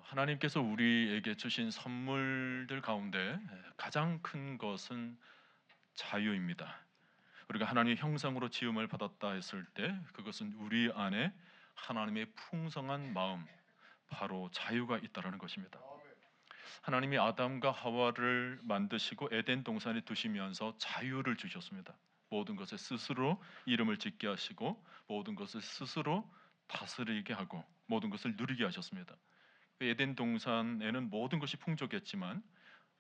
하나님께서 우리에게 주신 선물들 가운데 가장 큰 것은 자유입니다. 우리가 하나님의 형상으로 지음을 받았다 했을 때 그것은 우리 안에 하나님의 풍성한 마음, 바로 자유가 있다라는 것입니다. 하나님이 아담과 하와를 만드시고 에덴 동산에 두시면서 자유를 주셨습니다. 모든 것을 스스로 이름을 짓게 하시고 모든 것을 스스로 다스리게 하고 모든 것을 누리게 하셨습니다. 에덴 동산에는 모든 것이 풍족했지만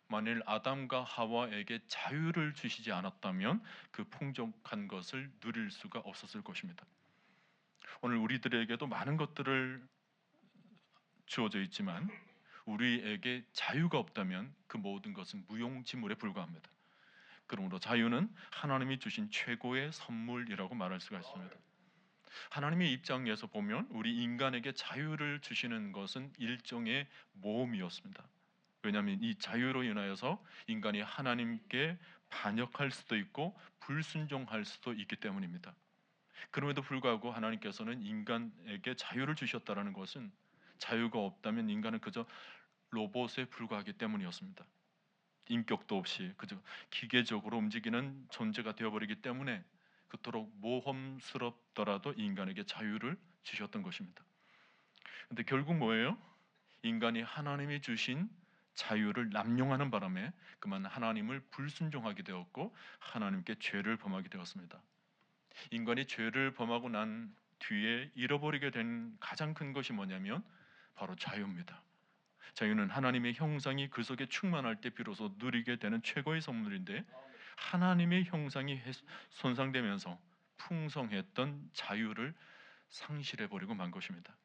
만일 아담과 하와에게 자유를 주시지 않았다면 그 풍족한 것을 누릴 수가 없었을 것입니다. 오늘 우리들에게도 많은 것들을 주어져 있지만 우리에게 자유가 없다면 그 모든 것은 무용지물에 불과합니다. 그러므로 자유는 하나님이 주신 최고의 선물이라고 말할 수가 있습니다. 하나님의 입장에서 보면 우리 인간에게 자유를 주시는 것은 일종의 모험이었습니다. 왜냐하면 이 자유로 인하여서 인간이 하나님께 반역할 수도 있고 불순종할 수도 있기 때문입니다. 그럼에도 불구하고 하나님께서는 인간에게 자유를 주셨다는 것은 자유가 없다면 인간은 그저 로봇에 불과하기 때문이었습니다. 인격도 없이 그저 기계적으로 움직이는 존재가 되어버리기 때문에 그토록 모험스럽더라도 인간에게 자유를 주셨던 것입니다. 근데 결국 뭐예요? 인간이 하나님이 주신 자유를 남용하는 바람에 그만 하나님을 불순종하게 되었고 하나님께 죄를 범하게 되었습니다. 인간이 죄를 범하고 난 뒤에 잃어버리게 된 가장 큰 것이 뭐냐면 바로 자유입니다. 자유는 하나님의 형상이 그 속에 충만할 때 비로소 누리게 되는 최고의 선물인데 하나님의 형상이 손상되면서 풍성했던 자유를 상실해버리고 만 것입니다.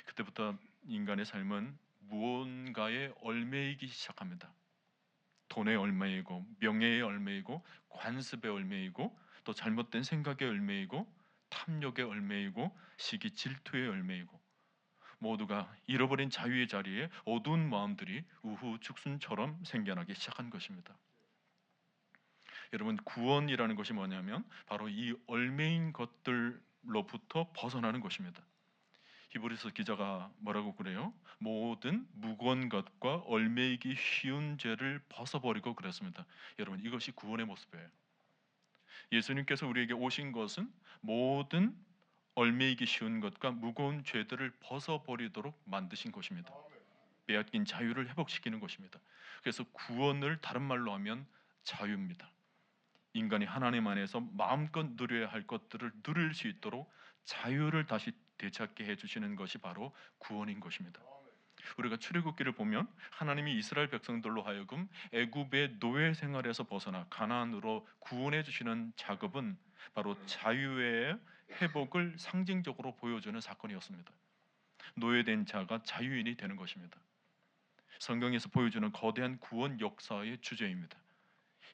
그때부터 인간의 삶은 무언가에 얽매이기 시작합니다. 돈에 얽매이고 명예에 얽매이고 관습에 얽매이고 또 잘못된 생각에 얽매이고 탐욕에 얽매이고 시기 질투에 얽매이고 모두가 잃어버린 자유의 자리에 어두운 마음들이 우후죽순처럼 생겨나기 시작한 것입니다. 여러분, 구원이라는 것이 뭐냐면 바로 이 얽매인 것들로부터 벗어나는 것입니다. 히브리서 기자가 뭐라고 그래요? 모든 무거운 것과 얽매이기 쉬운 죄를 벗어버리고 그랬습니다. 여러분, 이것이 구원의 모습이에요. 예수님께서 우리에게 오신 것은 모든 얽매이기 쉬운 것과 무거운 죄들을 벗어버리도록 만드신 것입니다. 빼앗긴 자유를 회복시키는 것입니다. 그래서 구원을 다른 말로 하면 자유입니다. 인간이 하나님 안에서 마음껏 누려야 할 것들을 누릴 수 있도록 자유를 다시 되찾게 해주시는 것이 바로 구원인 것입니다. 우리가 출애굽기를 보면 하나님이 이스라엘 백성들로 하여금 애굽의 노예 생활에서 벗어나 가나안으로 구원해 주시는 작업은 바로 자유의 회복을 상징적으로 보여주는 사건이었습니다. 노예된 자가 자유인이 되는 것입니다. 성경에서 보여주는 거대한 구원 역사의 주제입니다.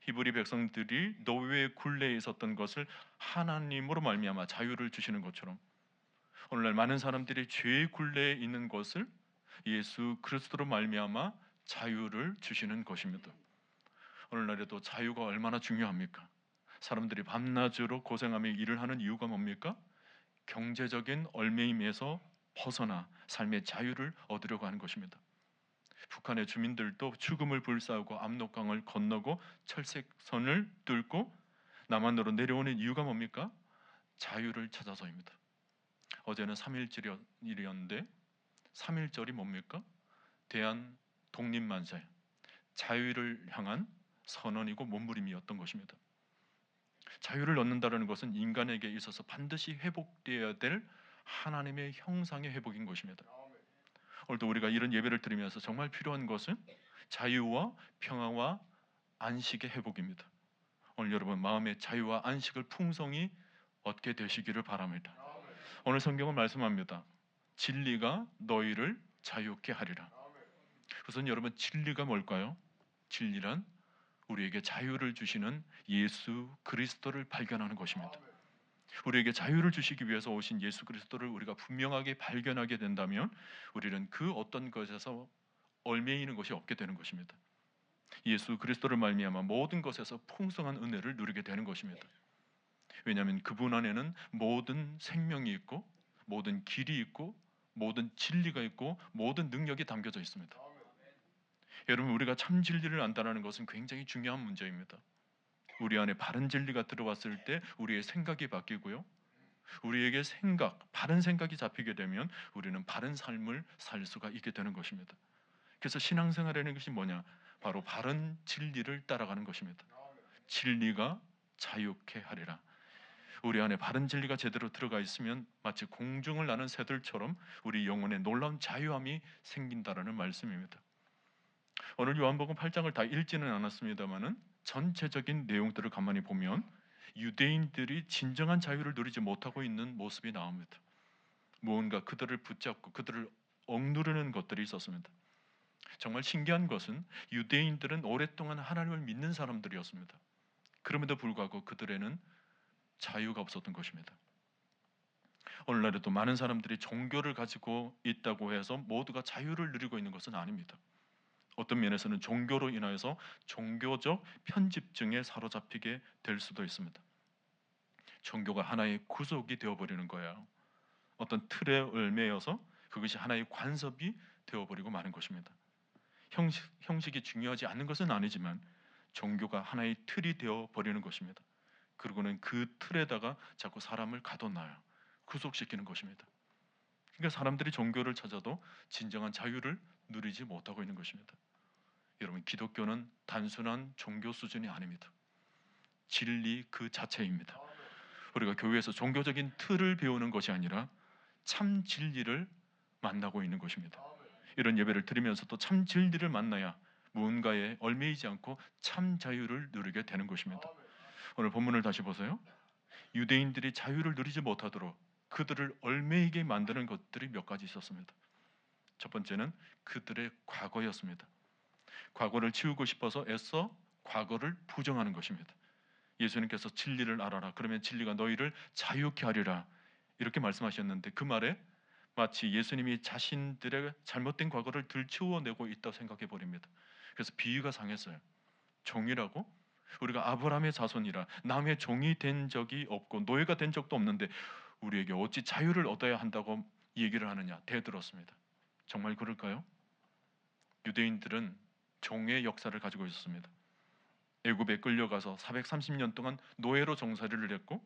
히브리 백성들이 노예의 굴레에 있었던 것을 하나님으로 말미암아 자유를 주시는 것처럼 오늘날 많은 사람들이 죄의 굴레에 있는 것을 예수 그리스도로 말미암아 자유를 주시는 것입니다. 오늘날에도 자유가 얼마나 중요합니까? 사람들이 밤낮으로 고생하며 일을 하는 이유가 뭡니까? 경제적인 얽매임에서 벗어나 삶의 자유를 얻으려고 하는 것입니다. 북한의 주민들도 죽음을 불사하고 압록강을 건너고 철책선을 뚫고 남한으로 내려오는 이유가 뭡니까? 자유를 찾아서입니다. 어제는 3.1절이었는데 3.1절이 뭡니까? 대한 독립만세, 자유를 향한 선언이고 몸부림이었던 것입니다. 자유를 얻는다는 것은 인간에게 있어서 반드시 회복되어야 될 하나님의 형상의 회복인 것입니다. 오늘도 우리가 이런 예배를 드리면서 정말 필요한 것은 자유와 평화와 안식의 회복입니다. 오늘 여러분 마음의 자유와 안식을 풍성히 얻게 되시기를 바랍니다. 오늘 성경은 말씀합니다. 진리가 너희를 자유케 하리라. 우선 여러분 진리가 뭘까요? 진리란 우리에게 자유를 주시는 예수 그리스도를 발견하는 것입니다. 우리에게 자유를 주시기 위해서 오신 예수 그리스도를 우리가 분명하게 발견하게 된다면 우리는 그 어떤 것에서 얽매이는 것이 없게 되는 것입니다. 예수 그리스도를 말미암아 모든 것에서 풍성한 은혜를 누리게 되는 것입니다. 왜냐하면 그분 안에는 모든 생명이 있고 모든 길이 있고 모든 진리가 있고 모든 능력이 담겨져 있습니다. 여러분, 우리가 참 진리를 안다는 것은 굉장히 중요한 문제입니다. 우리 안에 바른 진리가 들어왔을 때 우리의 생각이 바뀌고요. 우리에게 바른 생각이 잡히게 되면 우리는 바른 삶을 살 수가 있게 되는 것입니다. 그래서 신앙생활이라는 것이 뭐냐? 바로 바른 진리를 따라가는 것입니다. 진리가 자유케 하리라. 우리 안에 바른 진리가 제대로 들어가 있으면 마치 공중을 나는 새들처럼 우리 영혼에 놀라운 자유함이 생긴다라는 말씀입니다. 오늘 요한복음 8장을 다 읽지는 않았습니다만은 전체적인 내용들을 가만히 보면 유대인들이 진정한 자유를 누리지 못하고 있는 모습이 나옵니다. 무언가 그들을 붙잡고 그들을 억누르는 것들이 있었습니다. 정말 신기한 것은 유대인들은 오랫동안 하나님을 믿는 사람들이었습니다. 그럼에도 불구하고 그들에는 자유가 없었던 것입니다. 오늘날에도 많은 사람들이 종교를 가지고 있다고 해서 모두가 자유를 누리고 있는 것은 아닙니다. 어떤 면에서는 종교로 인하여서 종교적 편집증에 사로잡히게 될 수도 있습니다. 종교가 하나의 구속이 되어버리는 거예요. 어떤 틀에 얽매여서 그것이 하나의 관습이 되어버리고 마는 것입니다. 형식이 중요하지 않는 것은 아니지만 종교가 하나의 틀이 되어버리는 것입니다. 그리고는 그 틀에다가 자꾸 사람을 가둬놔요. 구속시키는 것입니다. 그러니까 사람들이 종교를 찾아도 진정한 자유를 누리지 못하고 있는 것입니다. 여러분, 기독교는 단순한 종교 수준이 아닙니다. 진리 그 자체입니다. 우리가 교회에서 종교적인 틀을 배우는 것이 아니라 참 진리를 만나고 있는 것입니다. 이런 예배를 드리면서도 참 진리를 만나야 무언가에 얽매이지 않고 참 자유를 누리게 되는 것입니다. 오늘 본문을 다시 보세요. 유대인들이 자유를 누리지 못하도록 그들을 얽매이게 만드는 것들이 몇 가지 있었습니다. 첫 번째는 그들의 과거였습니다. 과거를 치우고 싶어서 애써 과거를 부정하는 것입니다. 예수님께서 진리를 알아라. 그러면 진리가 너희를 자유케 하리라. 이렇게 말씀하셨는데 그 말에 마치 예수님이 자신들의 잘못된 과거를 들추어내고 있다고 생각해 버립니다. 그래서 비유가 상했어요. 종이라고? 우리가 아브라함의 자손이라 남의 종이 된 적이 없고 노예가 된 적도 없는데 우리에게 어찌 자유를 얻어야 한다고 얘기를 하느냐 대들었습니다. 정말 그럴까요? 유대인들은 종의 역사를 가지고 있었습니다. 애굽에 끌려가서 430년 동안 노예로 종살이를 했고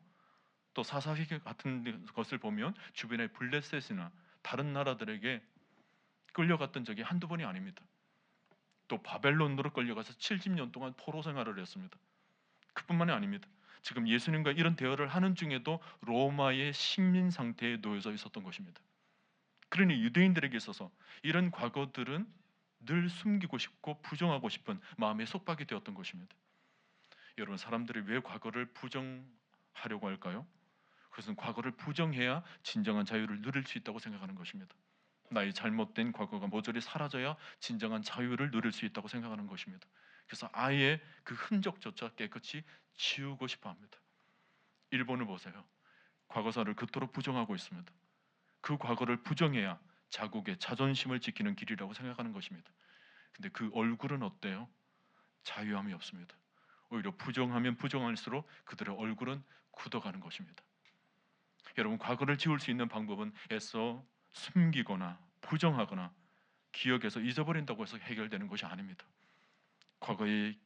또 사사기 같은 것을 보면 주변의 블레셋이나 다른 나라들에게 끌려갔던 적이 한두 번이 아닙니다. 또 바벨론으로 끌려가서 70년 동안 포로 생활을 했습니다. 그뿐만이 아닙니다. 지금 예수님과 이런 대화를 하는 중에도 로마의 식민 상태에 놓여져 있었던 것입니다. 그러니 유대인들에게 있어서 이런 과거들은 늘 숨기고 싶고 부정하고 싶은 마음의 속박이 되었던 것입니다. 여러분, 사람들이 왜 과거를 부정하려고 할까요? 그것은 과거를 부정해야 진정한 자유를 누릴 수 있다고 생각하는 것입니다. 나의 잘못된 과거가 모조리 사라져야 진정한 자유를 누릴 수 있다고 생각하는 것입니다. 그래서 아예 그 흔적조차 깨끗이 지우고 싶어 합니다. 일본을 보세요. 과거사를 그토록 부정하고 있습니다. 그 과거를 부정해야 자국의 자존심을 지키는 길이라고 생각하는 것입니다. 근데 그 얼굴은 어때요? 자유함이 없습니다. 오히려 부정하면 부정할수록 그들의 얼굴은 굳어가는 것입니다. 여러분, 과거를 지울 수 있는 방법은 애써 숨기거나 부정하거나 기억에서 잊어버린다고 해서 해결되는 것이 아닙니다. 과거의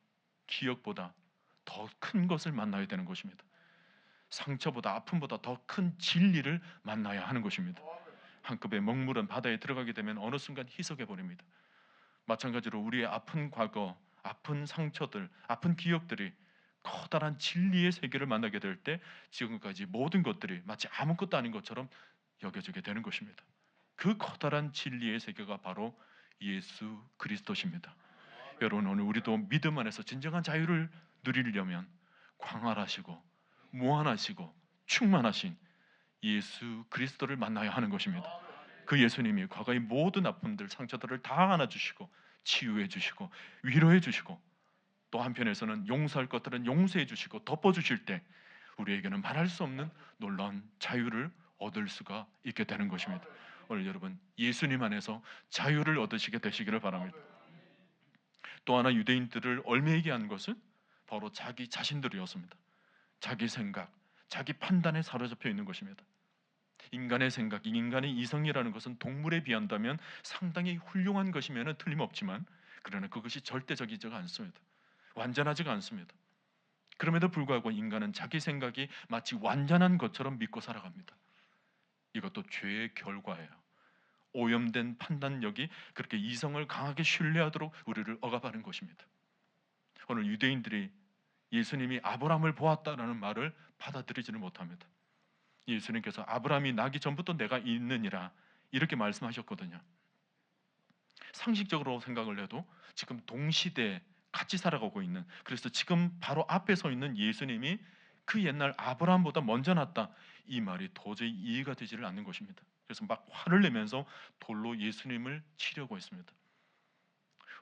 기억보다 더 큰 것을 만나야 되는 것입니다. 상처보다 아픔보다 더 큰 진리를 만나야 하는 것입니다. 한 컵의 먹물은 바다에 들어가게 되면 어느 순간 희석해 버립니다. 마찬가지로 우리의 아픈 과거, 아픈 상처들, 아픈 기억들이 커다란 진리의 세계를 만나게 될 때 지금까지 모든 것들이 마치 아무것도 아닌 것처럼 여겨지게 되는 것입니다. 그 커다란 진리의 세계가 바로 예수 그리스도십니다. 여러분, 오늘 우리도 믿음 안에서 진정한 자유를 누리려면 광활하시고 무한하시고 충만하신 예수 그리스도를 만나야 하는 것입니다. 그 예수님이 과거의 모든 아픔들, 상처들을 다 안아주시고 치유해 주시고 위로해 주시고 또 한편에서는 용서할 것들은 용서해 주시고 덮어주실 때 우리에게는 말할 수 없는 놀라운 자유를 얻을 수가 있게 되는 것입니다. 오늘 여러분, 예수님 안에서 자유를 얻으시게 되시기를 바랍니다. 또 하나 유대인들을 얽매이게 한 것은 바로 자기 자신들이었습니다. 자기 생각, 자기 판단에 사로잡혀 있는 것입니다. 인간의 생각, 인간의 이성이라는 것은 동물에 비한다면 상당히 훌륭한 것이면 틀림없지만, 그러나 그것이 절대적이지가 않습니다. 완전하지가 않습니다. 그럼에도 불구하고 인간은 자기 생각이 마치 완전한 것처럼 믿고 살아갑니다. 이것도 죄의 결과예요. 오염된 판단력이 그렇게 이성을 강하게 신뢰하도록 우리를 억압하는 것입니다. 오늘 유대인들이 예수님이 아브라함을 보았다라는 말을 받아들이지는 못합니다. 예수님께서 아브라함이 나기 전부터 내가 있느니라 이렇게 말씀하셨거든요. 상식적으로 생각을 해도 지금 동시대에 같이 살아가고 있는, 그래서 지금 바로 앞에 서 있는 예수님이 그 옛날 아브라함보다 먼저 났다, 이 말이 도저히 이해가 되지를 않는 것입니다. 그래서 막 화를 내면서 돌로 예수님을 치려고 했습니다.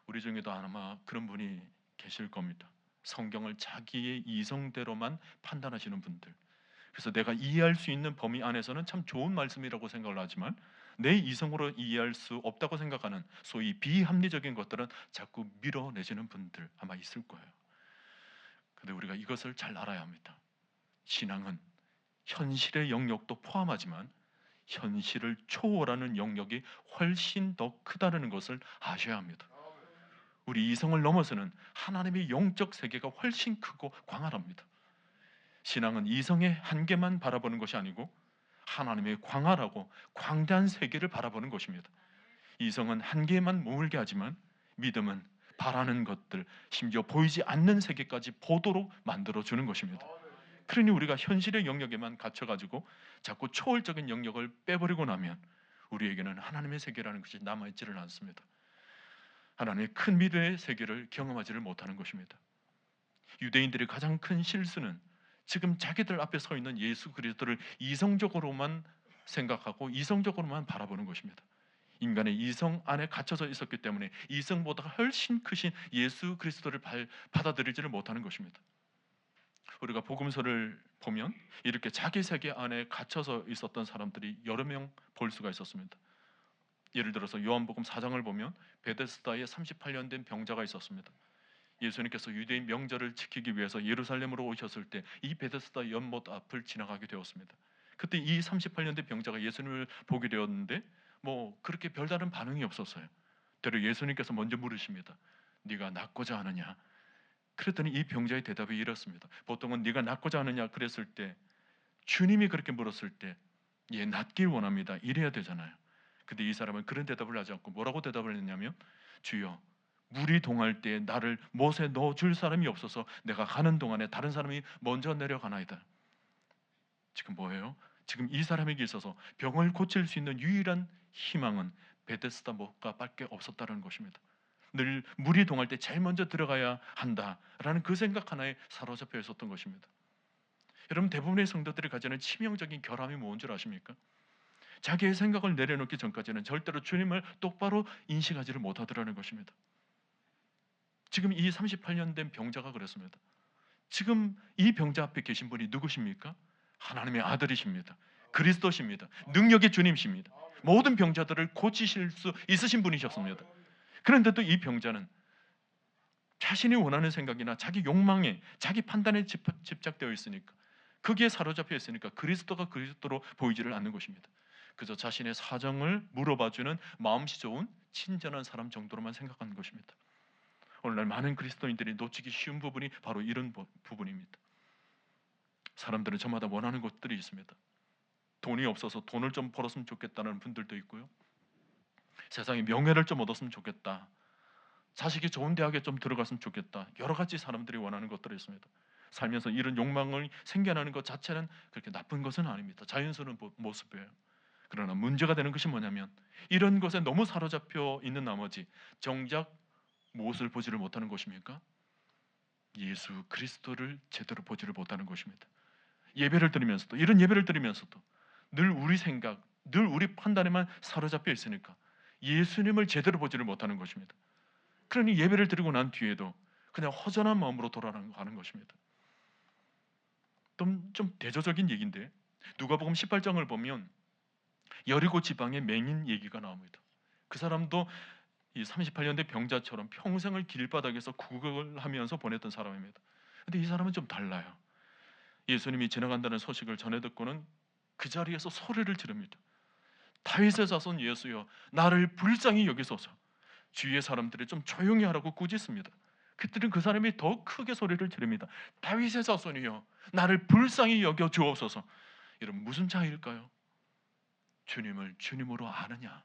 우리 중에도 아마 그런 분이 계실 겁니다. 성경을 자기의 이성대로만 판단하시는 분들. 그래서 내가 이해할 수 있는 범위 안에서는 참 좋은 말씀이라고 생각을 하지만 내 이성으로 이해할 수 없다고 생각하는 소위 비합리적인 것들은 자꾸 밀어내시는 분들 아마 있을 거예요. 근데 우리가 이것을 잘 알아야 합니다. 신앙은 현실의 영역도 포함하지만 현실을 초월하는 영역이 훨씬 더 크다는 것을 아셔야 합니다. 우리 이성을 넘어서는 하나님의 영적 세계가 훨씬 크고 광활합니다. 신앙은 이성의 한계만 바라보는 것이 아니고 하나님의 광활하고 광대한 세계를 바라보는 것입니다. 이성은 한계에만 머물게 하지만 믿음은 바라는 것들, 심지어 보이지 않는 세계까지 보도록 만들어주는 것입니다. 그러니 우리가 현실의 영역에만 갇혀가지고 자꾸 초월적인 영역을 빼버리고 나면 우리에게는 하나님의 세계라는 것이 남아있지를 않습니다. 하나님의 큰 미래의 세계를 경험하지를 못하는 것입니다. 유대인들의 가장 큰 실수는 지금 자기들 앞에 서 있는 예수 그리스도를 이성적으로만 생각하고 이성적으로만 바라보는 것입니다. 인간의 이성 안에 갇혀서 있었기 때문에 이성보다 훨씬 크신 예수 그리스도를 받아들이지를 못하는 것입니다. 우리가 복음서를 보면 이렇게 자기 세계 안에 갇혀서 있었던 사람들이 여러 명 볼 수가 있었습니다. 예를 들어서 요한복음 4장을 보면 베데스다에 38년 된 병자가 있었습니다. 예수님께서 유대인 명절을 지키기 위해서 예루살렘으로 오셨을 때 이 베데스다 연못 앞을 지나가게 되었습니다. 그때 이 38년 된 병자가 예수님을 보게 되었는데 뭐 그렇게 별다른 반응이 없었어요. 되려 예수님께서 먼저 물으십니다. 네가 낫고자 하느냐? 그랬더니 이 병자의 대답이 이렇습니다. 보통은 네가 낫고자 하느냐 그랬을 때, 주님이 그렇게 물었을 때 예, 낫길 원합니다 이래야 되잖아요. 근데 이 사람은 그런 대답을 하지 않고 뭐라고 대답을 했냐면, 주여 물이 동할 때 나를 못에 넣어줄 사람이 없어서 내가 가는 동안에 다른 사람이 먼저 내려가나이다. 지금 뭐예요? 지금 이 사람에게 있어서 병을 고칠 수 있는 유일한 희망은 베데스다 못가밖에 없었다는 것입니다. 늘 물이 동할 때 제일 먼저 들어가야 한다라는 그 생각 하나에 사로잡혀 있었던 것입니다. 여러분, 대부분의 성도들이 가지는 치명적인 결함이 뭔 줄 아십니까? 자기의 생각을 내려놓기 전까지는 절대로 주님을 똑바로 인식하지를 못하더라는 것입니다. 지금 이 38년 된 병자가 그랬습니다. 지금 이 병자 앞에 계신 분이 누구십니까? 하나님의 아들이십니다. 그리스도십니다. 능력의 주님이십니다. 모든 병자들을 고치실 수 있으신 분이셨습니다. 그런데도 이 병자는 자신이 원하는 생각이나 자기 욕망에, 자기 판단에 집착되어 있으니까, 거기에 사로잡혀 있으니까 그리스도가 그리스도로 보이지를 않는 것입니다. 그저 자신의 사정을 물어봐주는 마음씨 좋은 친절한 사람 정도로만 생각하는 것입니다. 오늘날 많은 그리스도인들이 놓치기 쉬운 부분이 바로 이런 부분입니다. 사람들은 저마다 원하는 것들이 있습니다. 돈이 없어서 돈을 좀 벌었으면 좋겠다는 분들도 있고요. 세상에 명예를 좀 얻었으면 좋겠다. 자식이 좋은 대학에 좀 들어갔으면 좋겠다. 여러 가지 사람들이 원하는 것들이 있습니다. 살면서 이런 욕망을 생겨나는 것 자체는 그렇게 나쁜 것은 아닙니다. 자연스러운 모습이에요. 그러나 문제가 되는 것이 뭐냐면, 이런 것에 너무 사로잡혀 있는 나머지 정작 무엇을 보지를 못하는 것입니까? 예수 그리스도를 제대로 보지를 못하는 것입니다. 예배를 드리면서도, 이런 예배를 드리면서도 늘 우리 생각, 늘 우리 판단에만 사로잡혀 있으니까 예수님을 제대로 보지를 못하는 것입니다. 그러니 예배를 드리고 난 뒤에도 그냥 허전한 마음으로 돌아가는 것입니다. 좀 대조적인 얘기인데, 누가복음 18장을 보면 여리고 지방의 맹인 얘기가 나옵니다. 그 사람도 이 38년 된 병자처럼 평생을 길바닥에서 구걸을 하면서 보냈던 사람입니다. 근데 이 사람은 좀 달라요. 예수님이 지나간다는 소식을 전해 듣고는 그 자리에서 소리를 지릅니다. 다윗의 자손 예수여, 나를 불쌍히 여기소서. 주위의 사람들이 좀 조용히 하라고 꾸짖습니다. 그때는 그 사람이 더 크게 소리를 지릅니다. 다윗의 자손이여, 나를 불쌍히 여겨 주옵소서. 이런 무슨 차이일까요? 주님을 주님으로 아느냐,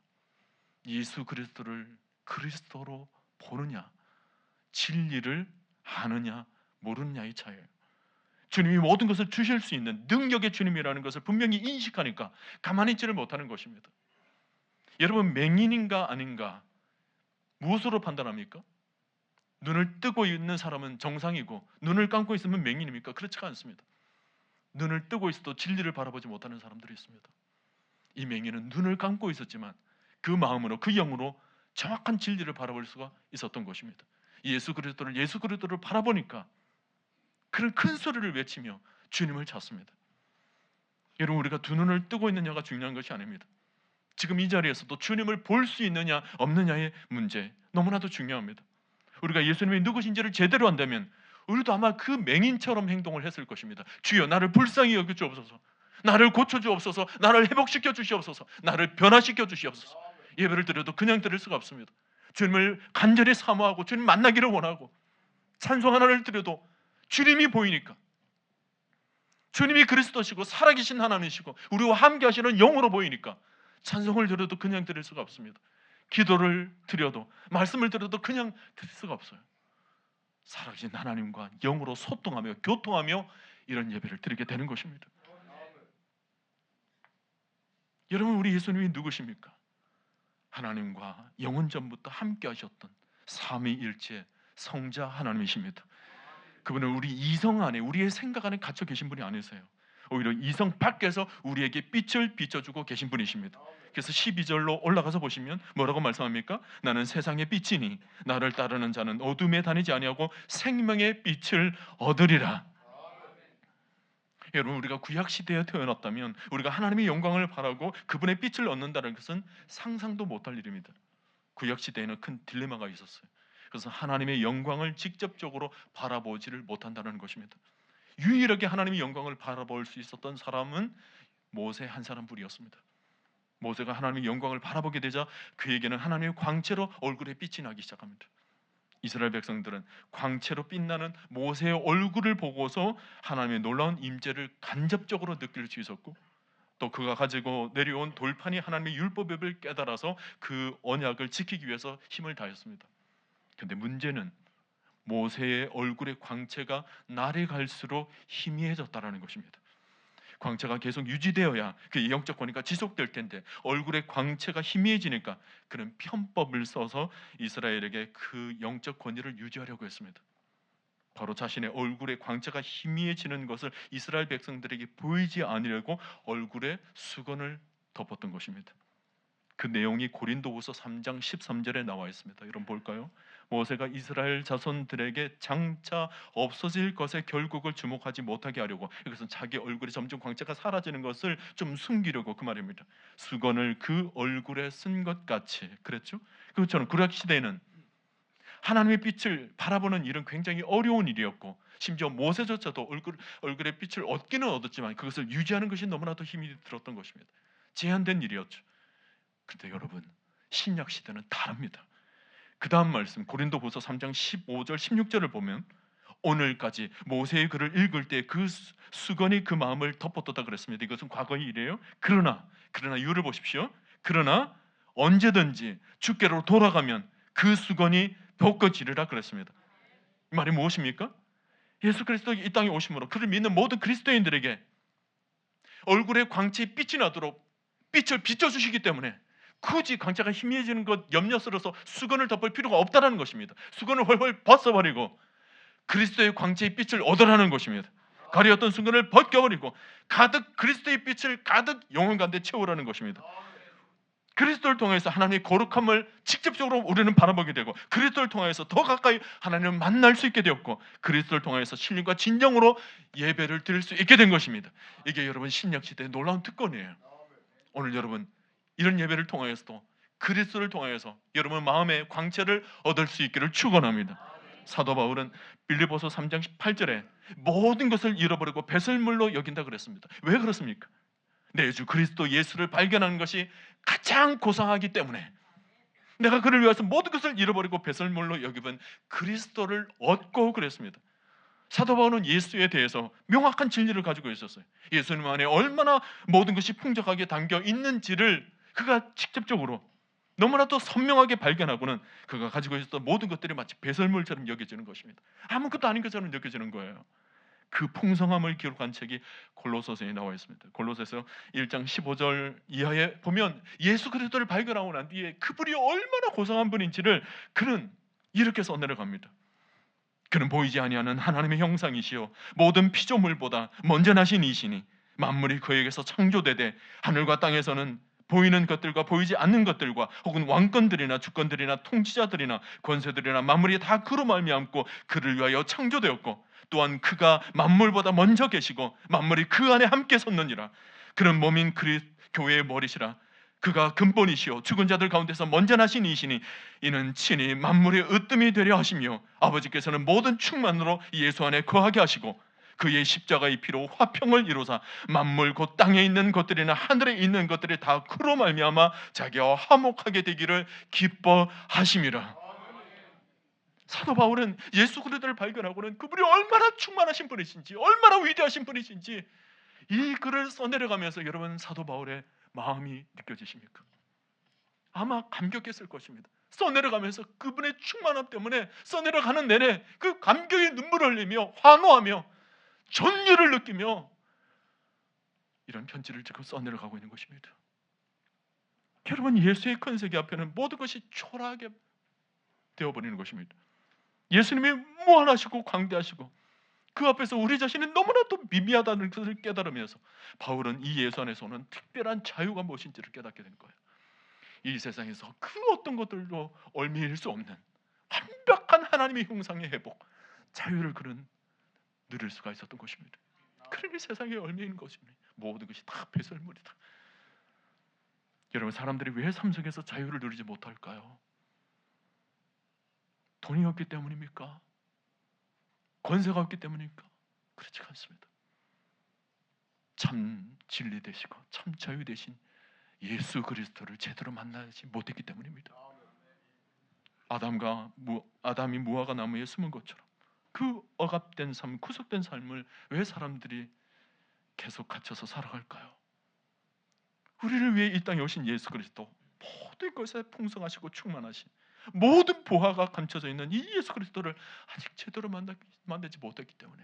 예수 그리스도를 그리스도로 보느냐, 진리를 아느냐 모르느냐의 차이예요. 주님이 모든 것을 주실 수 있는 능력의 주님이라는 것을 분명히 인식하니까 가만히 있지를 못하는 것입니다. 여러분, 맹인인가 아닌가 무엇으로 판단합니까? 눈을 뜨고 있는 사람은 정상이고 눈을 감고 있으면 맹인입니까? 그렇지가 않습니다. 눈을 뜨고 있어도 진리를 바라보지 못하는 사람들이 있습니다. 이 맹인은 눈을 감고 있었지만 그 마음으로, 그 영으로 정확한 진리를 바라볼 수가 있었던 것입니다. 예수 그리스도를 바라보니까 그런 큰 소리를 외치며 주님을 찾습니다. 여러분, 우리가 두 눈을 뜨고 있느냐가 중요한 것이 아닙니다. 지금 이 자리에서도 주님을 볼 수 있느냐 없느냐의 문제, 너무나도 중요합니다. 우리가 예수님이 누구신지를 제대로 안다면 우리도 아마 그 맹인처럼 행동을 했을 것입니다. 주여, 나를 불쌍히 여겨 주옵소서, 나를 고쳐 주옵소서, 나를 회복시켜 주시옵소서, 나를 변화시켜 주시옵소서. 예배를 드려도 그냥 드릴 수가 없습니다. 주님을 간절히 사모하고 주님 만나기를 원하고 찬송 하나를 드려도 주님이 보이니까, 주님이 그리스도시고 살아계신 하나님이시고 우리와 함께 하시는 영으로 보이니까 찬송을 드려도 그냥 드릴 수가 없습니다. 기도를 드려도, 말씀을 드려도 그냥 드릴 수가 없어요. 살아계신 하나님과 영으로 소통하며 교통하며 이런 예배를 드리게 되는 것입니다. 여러분, 우리 예수님이 누구십니까? 하나님과 영원 전부터 함께 하셨던 삼위일체 성자 하나님이십니다. 그분은 우리 이성 안에, 우리의 생각 안에 갇혀 계신 분이 아니세요. 오히려 이성 밖에서 우리에게 빛을 비춰주고 계신 분이십니다. 그래서 12절로 올라가서 보시면 뭐라고 말씀합니까? 나는 세상의 빛이니 나를 따르는 자는 어둠에 다니지 아니하고 생명의 빛을 얻으리라. 여러분, 우리가 구약시대에 태어났다면 우리가 하나님의 영광을 바라고 그분의 빛을 얻는다는 것은 상상도 못할 일입니다. 구약시대에는 큰 딜레마가 있었어요. 그래서 하나님의 영광을 직접적으로 바라보지를 못한다는 것입니다. 유일하게 하나님의 영광을 바라볼 수 있었던 사람은 모세 한 사람뿐이었습니다. 모세가 하나님의 영광을 바라보게 되자 그에게는 하나님의 광채로 얼굴에 빛이 나기 시작합니다. 이스라엘 백성들은 광채로 빛나는 모세의 얼굴을 보고서 하나님의 놀라운 임재를 간접적으로 느낄 수 있었고, 또 그가 가지고 내려온 돌판이 하나님의 율법을 깨달아서 그 언약을 지키기 위해서 힘을 다했습니다. 그런데 문제는 모세의 얼굴의 광채가 날이 갈수록 희미해졌다는 것입니다. 광채가 계속 유지되어야 그 영적 권위가 지속될 텐데 얼굴의 광채가 희미해지니까 그는 편법을 써서 이스라엘에게 그 영적 권위를 유지하려고 했습니다. 바로 자신의 얼굴의 광채가 희미해지는 것을 이스라엘 백성들에게 보이지 않으려고 얼굴에 수건을 덮었던 것입니다. 그 내용이 고린도후서 3장 13절에 나와 있습니다. 여러분 볼까요? 모세가 이스라엘 자손들에게 장차 없어질 것의 결국을 주목하지 못하게 하려고, 이것은 자기 얼굴에 점점 광채가 사라지는 것을 좀 숨기려고 그 말입니다. 수건을 그 얼굴에 쓴 것 같이, 그랬죠? 그것처럼 구약 시대에는 하나님의 빛을 바라보는 일은 굉장히 어려운 일이었고, 심지어 모세조차도 얼굴의 빛을 얻기는 얻었지만 그것을 유지하는 것이 너무나도 힘이 들었던 것입니다. 제한된 일이었죠. 근데 여러분, 신약 시대는 다릅니다. 그 다음 말씀 고린도후서 3장 15절 16절을 보면 오늘까지 모세의 글을 읽을 때 그 수건이 그 마음을 덮어뒀다 그랬습니다. 이것은 과거의 일이에요. 그러나 이유를 보십시오. 그러나 언제든지 주께로 돌아가면 그 수건이 벗겨지리라 그랬습니다. 이 말이 무엇입니까? 예수 그리스도가 이 땅에 오심으로 그를 믿는 모든 그리스도인들에게 얼굴에 광채의 빛이 나도록 빛을 비춰주시기 때문에 굳이 광채가 희미해지는 것 염려스러워서 수건을 덮을 필요가 없다는 것입니다. 수건을 헐헐 벗어버리고 그리스도의 광채의 빛을 얻으라는 것입니다. 가려웠던 수건을 벗겨버리고 가득 그리스도의 빛을 가득 영혼 가운데 채우라는 것입니다. 그리스도를 통해서 하나님의 거룩함을 직접적으로 우리는 바라보게 되고, 그리스도를 통해서 더 가까이 하나님을 만날 수 있게 되었고, 그리스도를 통해서 신령과 진정으로 예배를 드릴 수 있게 된 것입니다. 이게 여러분 신약시대의 놀라운 특권이에요. 오늘 여러분 이런 예배를 통해서도 그리스도를 통해서 여러분 마음의 광채를 얻을 수 있기를 축원합니다. 사도 바울은 빌립보서 3장 18절에 모든 것을 잃어버리고 배설물로 여긴다 그랬습니다. 왜 그렇습니까? 내 주 그리스도 예수를 발견하는 것이 가장 고상하기 때문에 내가 그를 위해서 모든 것을 잃어버리고 배설물로 여기면 그리스도를 얻고 그랬습니다. 사도 바울은 예수에 대해서 명확한 진리를 가지고 있었어요. 예수님 안에 얼마나 모든 것이 풍족하게 담겨 있는지를 그가 직접적으로 너무나도 선명하게 발견하고는 그가 가지고 있었던 모든 것들이 마치 배설물처럼 여겨지는 것입니다. 아무것도 아닌 것처럼 느껴지는 거예요. 그 풍성함을 기록한 책이 골로새서에 나와 있습니다. 골로새서 1장 15절 이하에 보면 예수 그리스도를 발견하고 난 뒤에 그분이 얼마나 고상한 분인지를 그는 이렇게 써내려갑니다. 그는 보이지 아니하는 하나님의 형상이시요 모든 피조물보다 먼저 나신 이시니 만물이 그에게서 창조되되 하늘과 땅에서는 보이는 것들과 보이지 않는 것들과 혹은 왕권들이나 주권들이나 통치자들이나 권세들이나 만물이 다 그로 말미암고 그를 위하여 창조되었고 또한 그가 만물보다 먼저 계시고 만물이 그 안에 함께 섰느니라. 그는 몸인 교회의 머리시라. 그가 근본이시요 죽은 자들 가운데서 먼저 나신 이시니 이는 친히 만물의 으뜸이 되려 하시며 아버지께서는 모든 충만으로 예수 안에 거하게 하시고 그의 십자가의 피로 화평을 이루사 만물 곧 땅에 있는 것들이나 하늘에 있는 것들이 다 그로 말미암아 자기와 화목하게 되기를 기뻐하심이라. 사도 바울은 예수 그리스도를 발견하고는 그분이 얼마나 충만하신 분이신지 얼마나 위대하신 분이신지 이 글을 써내려가면서 여러분 사도 바울의 마음이 느껴지십니까? 아마 감격했을 것입니다. 써내려가면서 그분의 충만함 때문에 써내려가는 내내 그 감격의 눈물을 흘리며 환호하며 전율을 느끼며 이런 편지를 지금 써내려가고 있는 것입니다. 여러분 예수의 큰 세계 앞에는 모든 것이 초라하게 되어버리는 것입니다. 예수님이 무한하시고 광대하시고 그 앞에서 우리 자신이 너무나도 미미하다는 것을 깨달으면서 바울은 이 예수 안에서 오는 특별한 자유가 무엇인지를 깨닫게 된 거예요. 이 세상에서 그 어떤 것들도 얽매일 수 없는 완벽한 하나님의 형상의 회복, 자유를 그는 누릴 수가 있었던 것입니다. 그러니 세상에 얽매이는 것입니다. 모든 것이 다 배설물이다. 여러분 사람들이 왜 삶 속에서 자유를 누리지 못할까요? 돈이 없기 때문입니까? 권세가 없기 때문입니까? 그렇지 않습니다. 참 진리 되시고 참 자유 되신 예수 그리스도를 제대로 만나지 못했기 때문입니다. 아담이 무화과 나무에 숨은 것처럼 그 억압된 삶, 구속된 삶을 왜 사람들이 계속 갇혀서 살아갈까요? 우리를 위해 이 땅에 오신 예수 그리스도, 모든 것에 풍성하시고 충만하신 모든 보화가 감춰져 있는 이 예수 그리스도를 아직 제대로 만나지 못했기 때문에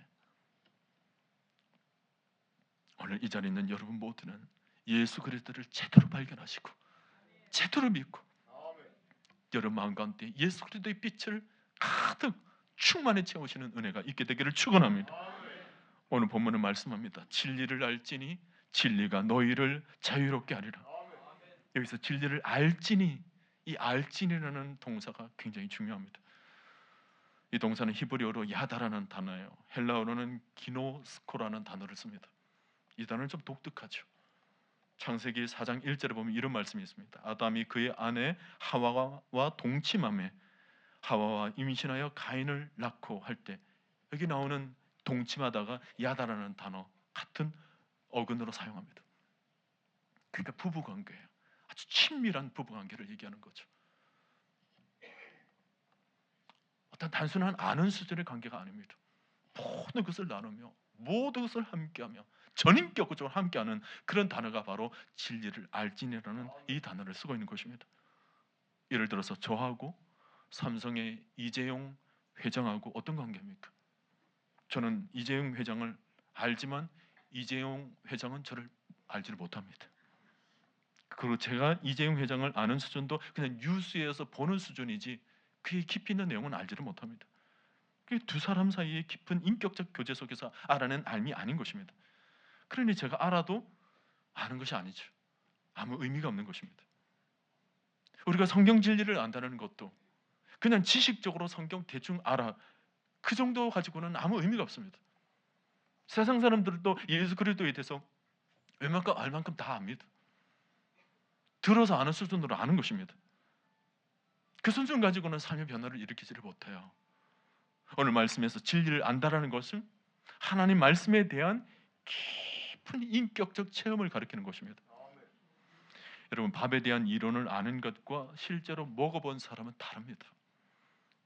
오늘 이 자리에 있는 여러분 모두는 예수 그리스도를 제대로 발견하시고 제대로 믿고 여러분 마음 가운데 예수 그리스도의 빛을 가득 충만히 채우시는 은혜가 있게 되기를 축원합니다. 오늘 본문은 말씀합니다. 진리를 알지니 진리가 너희를 자유롭게 하리라. 여기서 진리를 알지니, 이 알지니라는 동사가 굉장히 중요합니다. 이 동사는 히브리어로 야다라는 단어예요. 헬라어로는 기노스코라는 단어를 씁니다. 이 단어는 좀 독특하죠. 창세기 4장 1절에 보면 이런 말씀이 있습니다. 아담이 그의 아내 하와와 동침함에 하와와 임신하여 가인을 낳고 할 때 여기 나오는 동침하다가 야다라는 단어 같은 어근으로 사용합니다. 그러니까 부부관계예요. 아주 친밀한 부부관계를 얘기하는 거죠. 어떤 단순한 아는 수준의 관계가 아닙니다. 모든 것을 나누며 모든 것을 함께하며 전인격적으로 함께하는 그런 단어가 바로 진리를 알지니라는 이 단어를 쓰고 있는 것입니다. 예를 들어서 저하고 삼성의 이재용 회장하고 어떤 관계입니까? 저는 이재용 회장을 알지만 이재용 회장은 저를 알지를 못합니다. 그리고 제가 이재용 회장을 아는 수준도 그냥 뉴스에서 보는 수준이지 그의 깊이 있는 내용은 알지를 못합니다. 그게 두 사람 사이의 깊은 인격적 교제 속에서 알아낸 알미 아닌 것입니다. 그러니 제가 알아도 아는 것이 아니죠. 아무 의미가 없는 것입니다. 우리가 성경 진리를 안다는 것도 그냥 지식적으로 성경 대충 알아, 그 정도 가지고는 아무 의미가 없습니다. 세상 사람들도 예수 그리스도에 대해서 웬만큼 알 만큼 다 압니다. 들어서 아는 수준으로 아는 것입니다. 그 수준 가지고는 삶의 변화를 일으키지를 못해요. 오늘 말씀에서 진리를 안다라는 것은 하나님 말씀에 대한 깊은 인격적 체험을 가리키는 것입니다. 여러분, 밥에 대한 이론을 아는 것과 실제로 먹어본 사람은 다릅니다.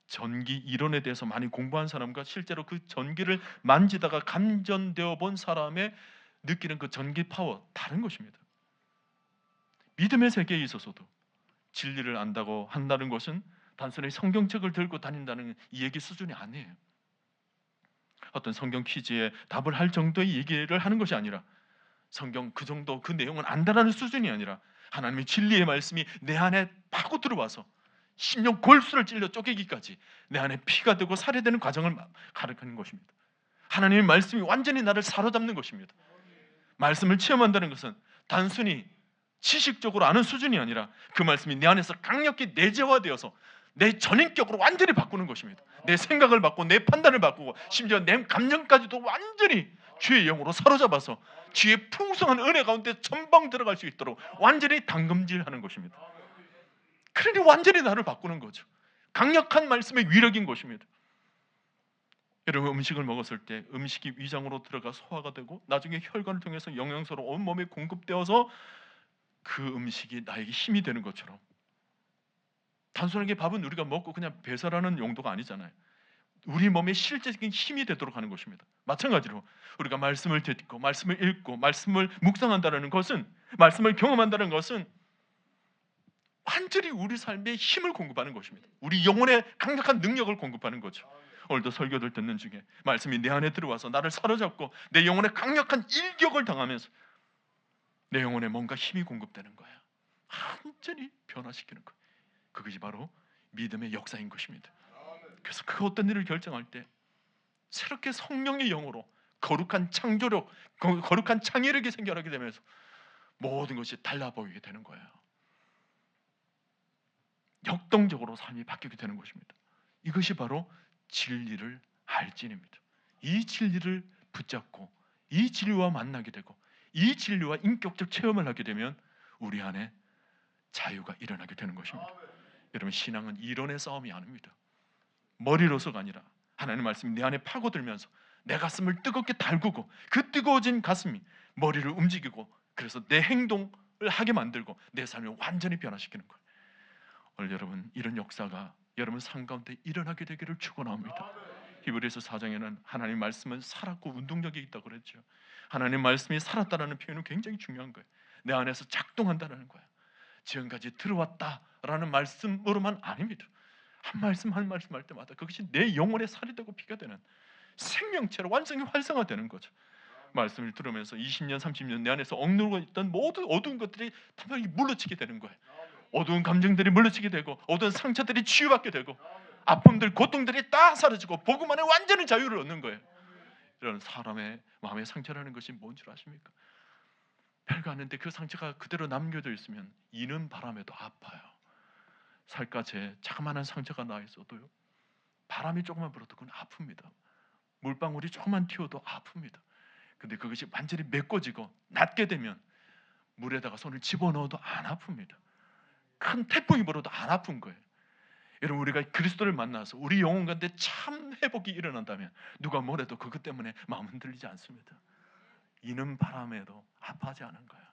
전기 이론에 대해서 많이 공부한 사람과 실제로 그 전기를 만지다가 감전되어 본 사람의 느끼는 그 전기 파워 다른 것입니다. 믿음의 세계에 있어서도 진리를 안다고 한다는 것은 단순히 성경책을 들고 다닌다는 이 얘기 수준이 아니에요. 어떤 성경 퀴즈에 답을 할 정도의 얘기를 하는 것이 아니라 성경 그 정도 그 내용은 안다라는 수준이 아니라 하나님의 진리의 말씀이 내 안에 파고 들어와서 심령 골수를 찔러 쪼개기까지 내 안에 피가 되고 살이 되는 과정을 가르치는 것입니다. 하나님의 말씀이 완전히 나를 사로잡는 것입니다. 말씀을 체험한다는 것은 단순히 지식적으로 아는 수준이 아니라 그 말씀이 내 안에서 강력히 내재화되어서 내 전인격으로 완전히 바꾸는 것입니다. 내 생각을 바꾸고 내 판단을 바꾸고 심지어 내 감정까지도 완전히 주의 영으로 사로잡아서 주의 풍성한 은혜 가운데 전방 들어갈 수 있도록 완전히 담금질하는 것입니다. 그러니 완전히 나를 바꾸는 거죠. 강력한 말씀의 위력인 것입니다. 여러분, 음식을 먹었을 때 음식이 위장으로 들어가 소화가 되고 나중에 혈관을 통해서 영양소로 온 몸에 공급되어서 그 음식이 나에게 힘이 되는 것처럼 단순하게 밥은 우리가 먹고 그냥 배설하는 용도가 아니잖아요. 우리 몸에 실제적인 힘이 되도록 하는 것입니다. 마찬가지로 우리가 말씀을 듣고 말씀을 읽고 말씀을 묵상한다는 것은, 말씀을 경험한다는 것은 완전히 우리 삶에 힘을 공급하는 것입니다. 우리 영혼에 강력한 능력을 공급하는 거죠. 오늘도 설교들 듣는 중에 말씀이 내 안에 들어와서 나를 사로잡고 내 영혼에 강력한 일격을 당하면서 내 영혼에 뭔가 힘이 공급되는 거예요. 완전히 변화시키는 거예요. 그것이 바로 믿음의 역사인 것입니다. 그래서 그 어떤 일을 결정할 때 새롭게 성령의 영으로 거룩한 창조력, 거룩한 창의력이 생겨나게 되면서 모든 것이 달라 보이게 되는 거예요. 역동적으로 삶이 바뀌게 되는 것입니다. 이것이 바로 진리를 알진입니다. 이 진리를 붙잡고 이 진리와 만나게 되고 이 진리와 인격적 체험을 하게 되면 우리 안에 자유가 일어나게 되는 것입니다. 여러분, 신앙은 이론의 싸움이 아닙니다. 머리로서가 아니라 하나님의 말씀이 내 안에 파고들면서 내 가슴을 뜨겁게 달구고 그 뜨거워진 가슴이 머리를 움직이고 그래서 내 행동을 하게 만들고 내 삶을 완전히 변화시키는 거예요. 오늘 여러분, 이런 역사가 여러분 삶 가운데 일어나게 되기를 축원합니다. 히브리서 4장에는 하나님 말씀은 살았고 운동력이 있다고 그랬죠. 하나님 말씀이 살았다라는 표현은 굉장히 중요한 거예요. 내 안에서 작동한다는 거예요. 지금까지 들어왔다라는 말씀으로만 아닙니다. 한 말씀 한 말씀 할 때마다 그것이 내 영혼에 살이 되고 피가 되는 생명체로 완전히 활성화되는 거죠. 말씀을 들으면서 20년 30년 내 안에서 억누르고 있던 모든 어두운 것들이 분명히 물러치게 되는 거예요. 어두운 감정들이 물러치게 되고 어두운 상처들이 치유받게 되고 아픔들 고통들이 다 사라지고 복음 안에 완전히 자유를 얻는 거예요. 이런 사람의 마음의 상처라는 것이 뭔 줄 아십니까? 별거 아닌데 그 상처가 그대로 남겨져 있으면 이는 바람에도 아파요. 살갗에 자그마한 상처가 나 있어도요, 바람이 조금만 불어도 그건 아픕니다. 물방울이 조금만 튀어도 아픕니다. 근데 그것이 완전히 메꿔지고 낫게 되면 물에다가 손을 집어넣어도 안 아픕니다. 큰 태풍이 불어도 안 아픈 거예요. 여러분, 우리가 그리스도를 만나서 우리 영혼 가운데 참 회복이 일어난다면 누가 뭐래도 그것 때문에 마음 흔들리지 않습니다. 이는 바람에도 아파하지 않은 거예요.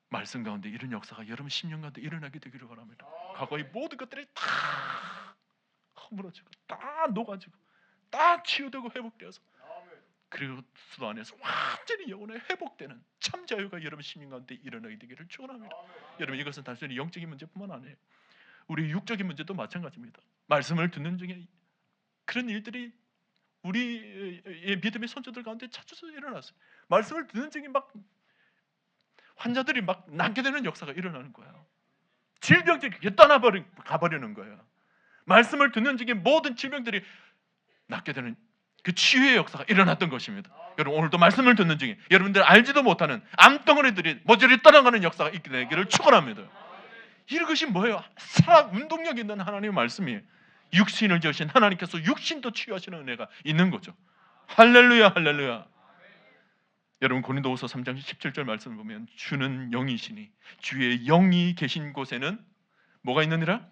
말씀 가운데 이런 역사가 여러분 심령 가운데 일어나게 되기를 바랍니다. 과거의 모든 것들이 다 허물어지고 다 녹아지고 다 치유되고 회복되어서 그리스도 안에서 완전히 영혼에 회복되는 참 자유가 여러분 심령 가운데 일어나게 되기를 축원합니다. 여러분, 이것은 단순히 영적인 문제뿐만 아니에요. 우리 육적인 문제도 마찬가지입니다. 말씀을 듣는 중에 그런 일들이 우리의 믿음의 선조들 가운데 자주 일어났어요. 말씀을 듣는 중에 막 환자들이 막 낫게 되는 역사가 일어나는 거예요. 질병들이 가버리는 거예요. 말씀을 듣는 중에 모든 질병들이 낫게 되는 그 치유의 역사가 일어났던 것입니다. 여러분, 오늘도 말씀을 듣는 중에 여러분들 알지도 못하는 암덩어리들이 모조리 떠나가는 역사가 있게 되기를 축원합니다. 이것이 뭐예요? 살아 운동력 있는 하나님의 말씀이에요. 육신을 지으신 하나님께서 육신도 치유하시는 은혜가 있는 거죠. 할렐루야, 할렐루야. 여러분, 고린도후서 3장 17절 말씀을 보면 주는 영이시니 주의 영이 계신 곳에는 뭐가 있느니라?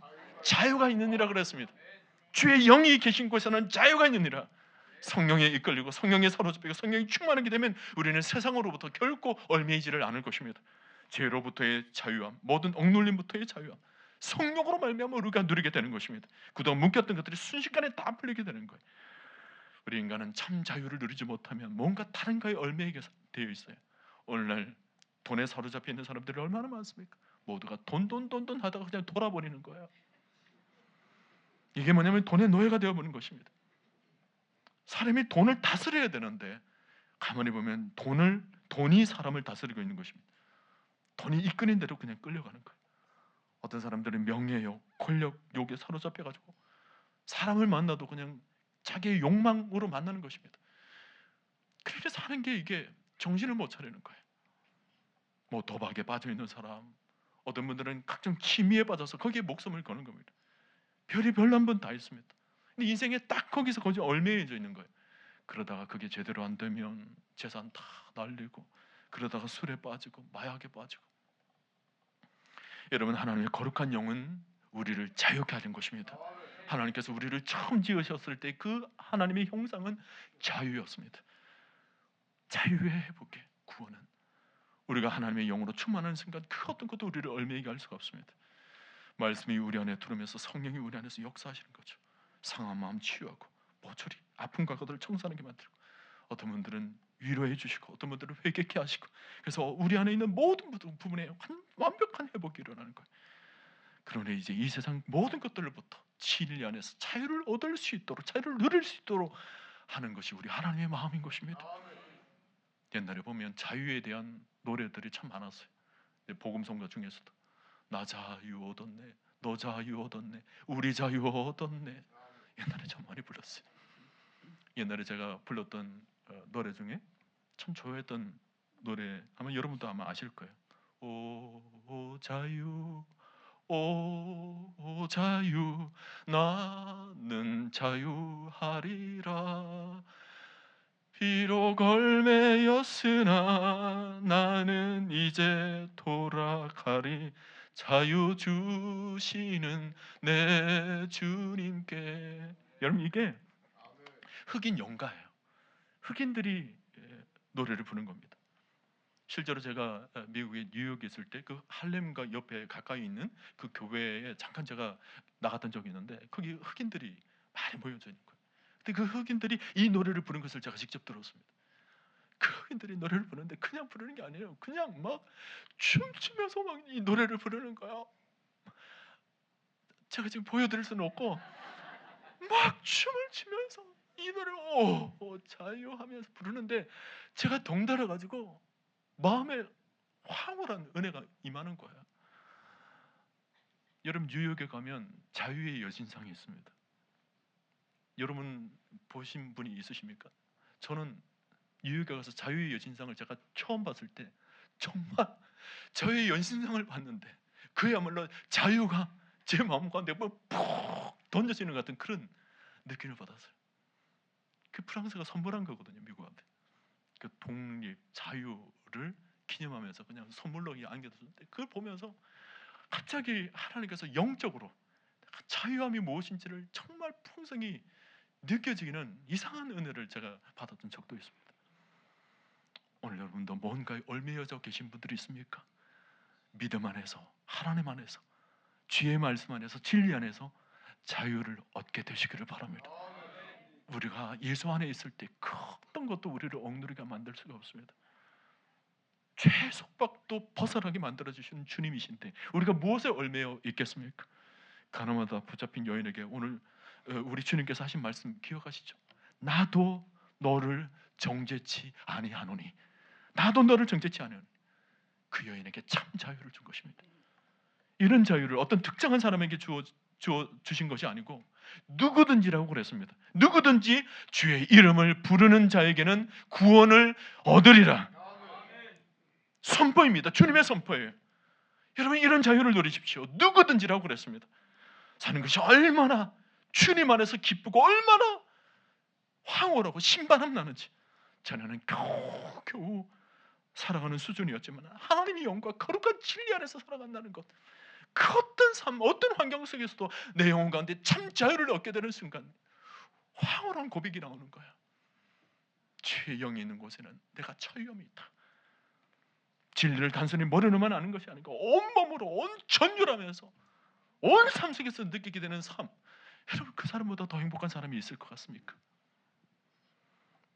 자유가 있느니라 그랬습니다. 주의 영이 계신 곳에는 자유가 있느니라. 성령에 이끌리고 성령에 사로잡히고 성령이 충만하게 되면 우리는 세상으로부터 결코 얽매이지를 않을 것입니다. 죄로부터의 자유함, 모든 억눌림부터의 자유함, 성령으로 말미암아 우리가 누리게 되는 것입니다. 그동안 묶였던 것들이 순식간에 다 풀리게 되는 거예요. 우리 인간은 참 자유를 누리지 못하면 뭔가 다른 거에 얽매이게 되어 있어요. 오늘날 돈에 사로잡혀 있는 사람들이 얼마나 많습니까? 모두가 돈 하다가 그냥 돌아버리는 거예요. 이게 뭐냐면 돈의 노예가 되어버리는 것입니다. 사람이 돈을 다스려야 되는데 가만히 보면 돈이 사람을 다스리고 있는 것입니다. 돈이 이끄는 대로 그냥 끌려가는 거예요. 어떤 사람들은 명예욕, 권력욕에 사로잡혀가지고 사람을 만나도 그냥 자기의 욕망으로 만나는 것입니다. 그렇게 사는 게 이게 정신을 못 차리는 거예요. 뭐 도박에 빠져 있는 사람, 어떤 분들은 각종 취미에 빠져서 거기에 목숨을 거는 겁니다. 별이 별난번 다 있습니다. 근데 인생에 딱 거기서 거기 얽매여져 있는 거예요. 그러다가 그게 제대로 안 되면 재산 다 날리고, 그러다가 술에 빠지고 마약에 빠지고. 여러분, 하나님의 거룩한 영은 우리를 자유케 하는 것입니다. 하나님께서 우리를 처음 지으셨을 때 그 하나님의 형상은 자유였습니다. 자유의 회복의 구원은 우리가 하나님의 영으로 충만하는 순간 그 어떤 것도 우리를 얽매이게 할 수가 없습니다. 말씀이 우리 안에 들으면서 성령이 우리 안에서 역사하시는 거죠. 상한 마음 치유하고 모조리 아픈 과거들을 청산하게 만들고, 어떤 분들은 위로해 주시고 어떤 분들은 회개케 하시고, 그래서 우리 안에 있는 모든 부분에 완벽한 회복이 일어나는 거예요. 그러나 이제 이 세상 모든 것들로부터 진리 안에서 자유를 얻을 수 있도록, 자유를 누릴 수 있도록 하는 것이 우리 하나님의 마음인 것입니다. 옛날에 보면 자유에 대한 노래들이 참 많았어요. 복음성가 중에서도 나 자유 얻었네, 너 자유 얻었네, 우리 자유 얻었네, 옛날에 참 많이 불렀어요. 옛날에 제가 불렀던 노래 중에 참 좋아했던 노래, 아마 여러분도 아마 아실 거예요. 오 자유, 오 자유, 나는 자유하리라. 비록 얽매였으나 나는 이제 돌아가리. 자유 주시는 내 주님께. 여러분, 이게 흑인 연가예요. 흑인들이 노래를 부르는 겁니다. 실제로 제가 미국의 뉴욕에 있을 때 그 할렘과 옆에 가까이 있는 그 교회에 잠깐 제가 나갔던 적이 있는데, 거기 흑인들이 많이 모여져 있는 거예요. 근데 그 흑인들이 이 노래를 부른 것을 제가 직접 들었습니다. 그 흑인들이 노래를 부르는데 그냥 부르는 게 아니에요. 그냥 막 춤추면서 막 이 노래를 부르는 거예요. 제가 지금 보여드릴 수는 없고 막 춤을 추면서 이 노래를 자유하면서 부르는데, 제가 덩달아 가지고 마음에 황홀한 은혜가 임하는 거예요. 여러분, 뉴욕에 가면 자유의 여신상이 있습니다. 여러분 보신 분이 있으십니까? 저는 뉴욕에 가서 자유의 여신상을 제가 처음 봤을 때 정말 자유의 여신상을 봤는데 그야말로 자유가 제 마음 가운데 푹 던져지는 것 같은 그런 느낌을 받았어요. 그 프랑스가 선물한 거거든요, 미국한테. 그 독립, 자유를 기념하면서 그냥 선물로 안겨뒀는데, 그걸 보면서 갑자기 하나님께서 영적으로 자유함이 무엇인지를 정말 풍성히 느껴지는 이상한 은혜를 제가 받았던 적도 있습니다. 오늘 여러분도 뭔가에 얽매여져 계신 분들이 있습니까? 믿음 안에서, 하나님 안에서, 주의 말씀 안에서, 진리 안에서 자유를 얻게 되시기를 바랍니다. 우리가 예수 안에 있을 때 그 어떤 것도 우리를 억누르게 만들 수가 없습니다. 죄 속박도 벗어나게 만들어주시는 주님이신데 우리가 무엇에 얽매여 있겠습니까? 가나마다 붙잡힌 여인에게 오늘 우리 주님께서 하신 말씀 기억하시죠? 나도 너를 정죄치 아니하노니, 나도 너를 정죄치 아니하노니. 그 여인에게 참 자유를 준 것입니다. 이런 자유를 어떤 특정한 사람에게 주신 것이 아니고 누구든지라고 그랬습니다. 누구든지 주의 이름을 부르는 자에게는 구원을 얻으리라. 선포입니다. 주님의 선포예요. 여러분, 이런 자유를 누리십시오. 누구든지라고 그랬습니다. 사는 것이 얼마나 주님 안에서 기쁘고 얼마나 황홀하고 신바람 나는지 자네는 겨우 살아가는 수준이었지만 하나님의 영과 거룩한 진리 안에서 살아간다는 것, 그 어떤 삶, 어떤 환경 속에서도 내 영혼 가운데 참 자유를 얻게 되는 순간 황홀한 고백이 나오는 거야. 죄의 영이 있는 곳에는 내가 자유함이 있다. 진리를 단순히 머리로만 아는 것이 아니고 온몸으로 온 전율하면서 온 삶 속에서 느끼게 되는 삶. 여러분, 그 사람보다 더 행복한 사람이 있을 것 같습니까?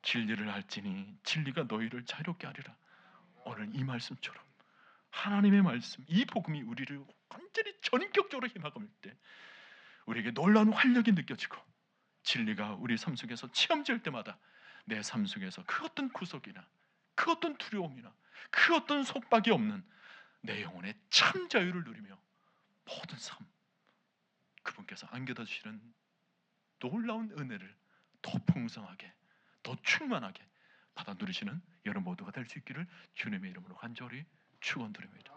진리를 알지니 진리가 너희를 자유롭게 하리라. 오늘 이 말씀처럼 하나님의 말씀, 이 복음이 우리를 완전히 전격적으로 힘하고 때 우리에게 놀라운 활력이 느껴지고 진리가 우리 삶 속에서 체험될 때마다 내 삶 속에서 그 어떤 구속이나 그 어떤 두려움이나 그 어떤 속박이 없는 내 영혼의 참 자유를 누리며 모든 삶, 그분께서 안겨다 주시는 놀라운 은혜를 더 풍성하게, 더 충만하게 받아 누리시는 여러분 모두가 될 수 있기를 주님의 이름으로 간절히 축원드립니다.